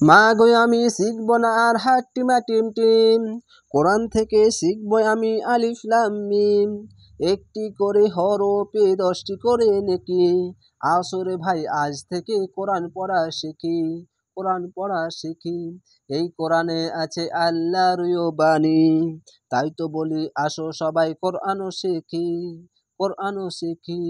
মা গো আমি শিখব না আর হাট্টিমা টিম টিম, কোরআন থেকে শিখব আমি আলিফ লাম মিম। একটি করে হরফে 10টি করে নেকি, আসরে ভাই আজ থেকে কোরআন পড়া শিখি, কোরআন পড়া শিখি। এই কোরআনে আছে আল্লাহর বাণী, তাই তো বলি আসো সবাই কোরআনও শিখি, কোরআনও শিখি।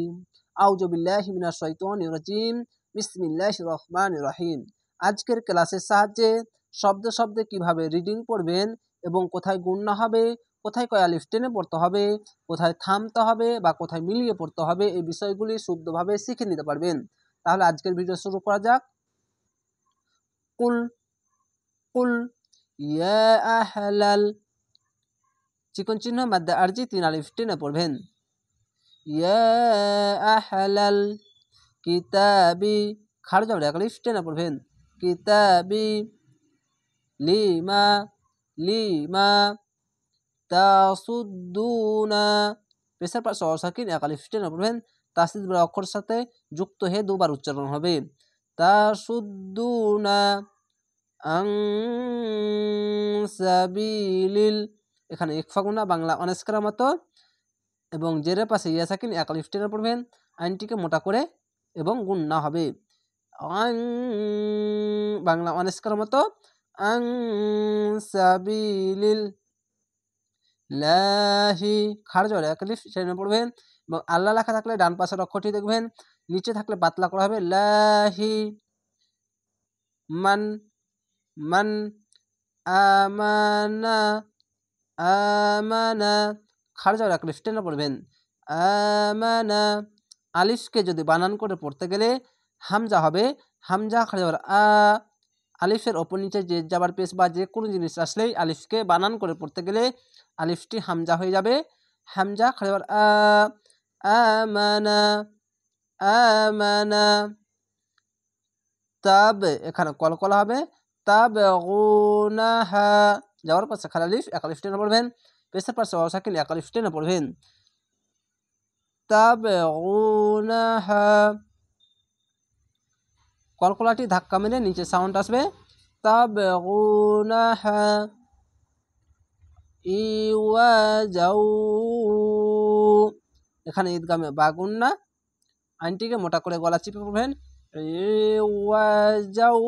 আউযু বিল্লাহি মিনাশ শাইতানির রাজিম, বিসমিল্লাহির রহমানির রহিম। আজকের ক্লাসের সাহায্যে শব্দে শব্দে কিভাবে রিডিং পড়বেন এবং কোথায় গুণনা হবে, কোথায় কয় আলিফ টেনে পড়তে হবে, কোথায় থামতে হবে বা কোথায় মিলিয়ে পড়তে হবে, এই বিষয়গুলি শুদ্ধভাবে শিখে নিতে পারবেন। তাহলে আজকের ভিডিও শুরু করা যাক। কুল কুল ইয়া আহলাল, চিকন চিহ্ন মাদ্দা আরজি 3 আলিফ টেনে পড়বেন। ইয়া আহলাল কিতাবি, খাড় জবর 1 আলিফ টেনে পড়বেন। কিতাবি লিমা লিমা তাসুদ্দুনা, পেশার পাশে অসাকিন 1 আলিফ টেনে পড়বেন। তাসদিদ বড় অক্ষরের সাথে যুক্ত হয়ে দুবার উচ্চারণ হবে। তাসুদ্দুনা আন সাবিলিল, এখানে ইকফা গুণা বাংলা অনাস্কারের মতো এবং জেরের পাশে ইয়া সাকিন 1 আলিফ টেনে পড়বেন। আইনটিকে মোটা করে এবং গুণনা হবে। আন বাংলা অনাস্কারের মতো আন সাবিলিল লাহি, খাড় জবর 1 আলিফ টেনে পড়বেন এবং আল্লাহ লেখা থাকলে ডান পাশের অক্ষরটি দেখবেন, নিচে থাকলে পাতলা করা হবে লাহি। মান মান আমানা আমানা, খাড় জবর 1 আলিফ টেনে পড়বেন। আমানা, আলিফকে যদি বানান করে পড়তে গেলে হামজা হবে, হামজা খাড় জবর আ, আলিফের ওপর নিচে যে যাবার পেশ বা যে কোনো জিনিস আসলেই আলিফকে বানান করে পড়তে গেলে আলিফটি হামজা হয়ে যাবে। হামজা খাড় জবর আ, আমানা আমানা। তাব, এখানে কলকলা হবে, তাবগুনাহা, যাওয়ার পাশে খালি আলিফ 1 আলিফ টেনে পড়বেন। পেশের পাশে অসাকিন 1 আলিফ টেনে পড়বেন। তাবগুনাহা, কলকলাটি ধাক্কা মেরে নিচে সাউন্ড আসবে তাবগুনাহা। ইওয়াজাউ, এখানে ঈদগামে বাগুন্না, আইনটিকে মোটা করে গলা চিপে পড়বেন। ইওয়াজাউ,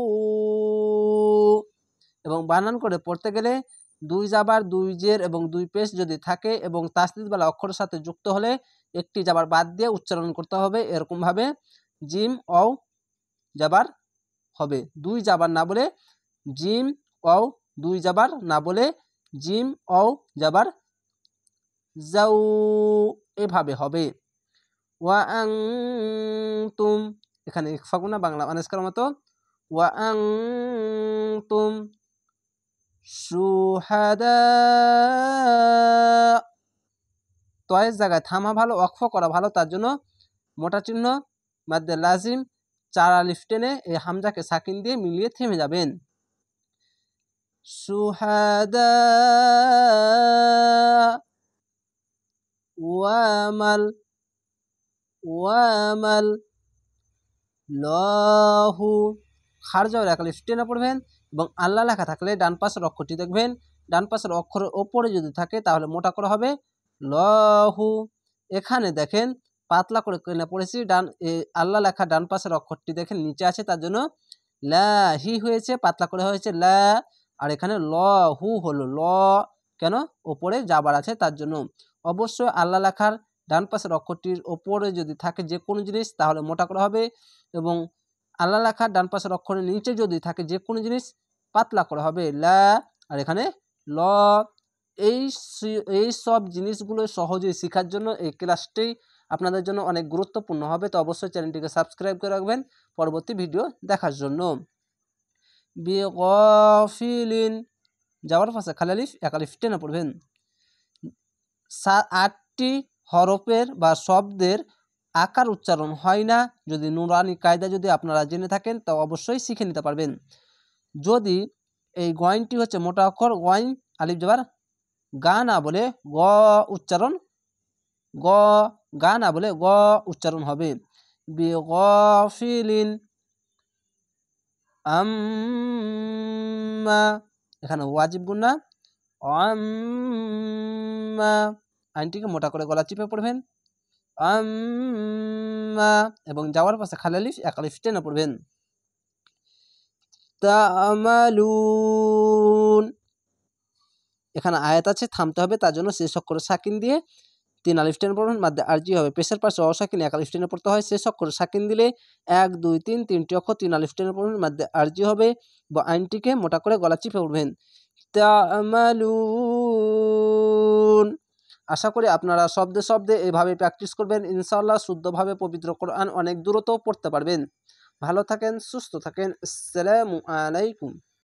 এবং বানান করে পড়তে গেলে 2 জাবার 2 জের এবং 2 পেশ যদি থাকে এবং তাসদিদ বালা অক্ষরের সাথে যুক্ত হলে একটি জাবার বাদ দিয়ে উচ্চারণ করতে হবে। এরকম ভাবে জিম অও জাবার হবে, 2 জাবার না বলে জিম অও, 2 জাবার না বলে জিম অও জাবার যাও, এভাবে হবে। ওয়া আনতুম, এখানে ইকফা গুনা বাংলা অনাস্কার মতো ওয়া আনতুম শুহাদা, তয়ের জায়গায় থামা ভালো, ওয়াকফ করা ভালো, তার জন্য মোটা চিহ্ন মাদ্দে লাজিম 4 আলিফ টেনে এই হামজাকে সাকিন দিয়ে মিলিয়ে থেমে যাবেন। শুহাদা ওয়ামাল ওয়ামাল লাহু, খাড় জবর 1 আলিফ টেনে পড়বেন এবং আল্লাহ লেখা থাকলে ডান পাশের অক্ষরটি দেখবেন, ডান পাশের অক্ষরের ওপরে যদি থাকে তাহলে মোটা করা হবে লাহু। এখানে দেখেন পাতলা করে কেনা পড়েছি, ডান আল্লাহ লেখা ডান পাশের অক্ষরটি দেখেন নিচে আছে, তার জন্য লাহি হয়েছে, পাতলা করে হয়েছে লা। আর এখানে লহু হলো ল, কেন ওপরে জাবার আছে তার জন্য। অবশ্যই আল্লাহ লেখার ডান পাশের অক্ষরটির ওপরে যদি থাকে যে কোনো জিনিস তাহলে মোটা করা হবে এবং আল্লাহ লেখার ডান পাশের অক্ষরের নিচে যদি থাকে যে কোনো জিনিস পাতলা করা হবে লা। আর এখানে ল। এই সব জিনিসগুলো সহজেই শেখার জন্য এই ক্লাসটি আপনাদের জন্য অনেক গুরুত্বপূর্ণ হবে। তো অবশ্যই চ্যানেলটিকে সাবস্ক্রাইব করে রাখবেন পরবর্তী ভিডিও দেখার জন্য। বিগাফিলিন, যাওয়ার পাশে খালি আলিফ 1 আলিফ টেনে পড়বেন। 8টি হরফের বা শব্দের আকার উচ্চারণ হয় না, যদি নুরানি কায়দা যদি আপনারা জেনে থাকেন তা অবশ্যই শিখে নিতে পারবেন। যদি এই গয়নটি হচ্ছে মোটা অক্ষর গয়ন, আলিফ জবর গা না বলে গ উচ্চারণ, গ গা না বলে গ উচ্চারণ হবে। বিগাফিলিন আম্মা, এখানে ওয়াজিব গুন্না আম্মা, আইনটিকে মোটা করে গলা চিপে পড়বেন আম্মা, এবং যাওয়ার পাশে খালি আলিফ এক আলিফ টেনে পড়বেন। তা'মালুন, এখানে আয়াত আছে, থামতে হবে, তার জন্য শেষ অক্ষরে সাকিন দিয়ে 3 আলিফ টেনে পড়বেন, মাদ্দে আরজি হবে। পেশের পাশে অসাকিন 1 আলিফ টেনে পড়তে হয়, শেষ অক্ষরে সাকিন দিলে 1 2 3 তিনটি অক্ষর 3 আলিফ টেনে পড়বেন, মাদ্দে আরজি হবে। আইনটিকে মোটা করে গলা চিপে উঠবেন তা'মালুন। আশা করি আপনারা শব্দে শব্দে এভাবে প্র্যাকটিস করবেন, ইনশাআল্লাহ শুদ্ধভাবে পবিত্র কোরআন অনেক দ্রুত পড়তে পারবেন। ভালো থাকেন, সুস্থ থাকেন। আসসালামু আলাইকুম।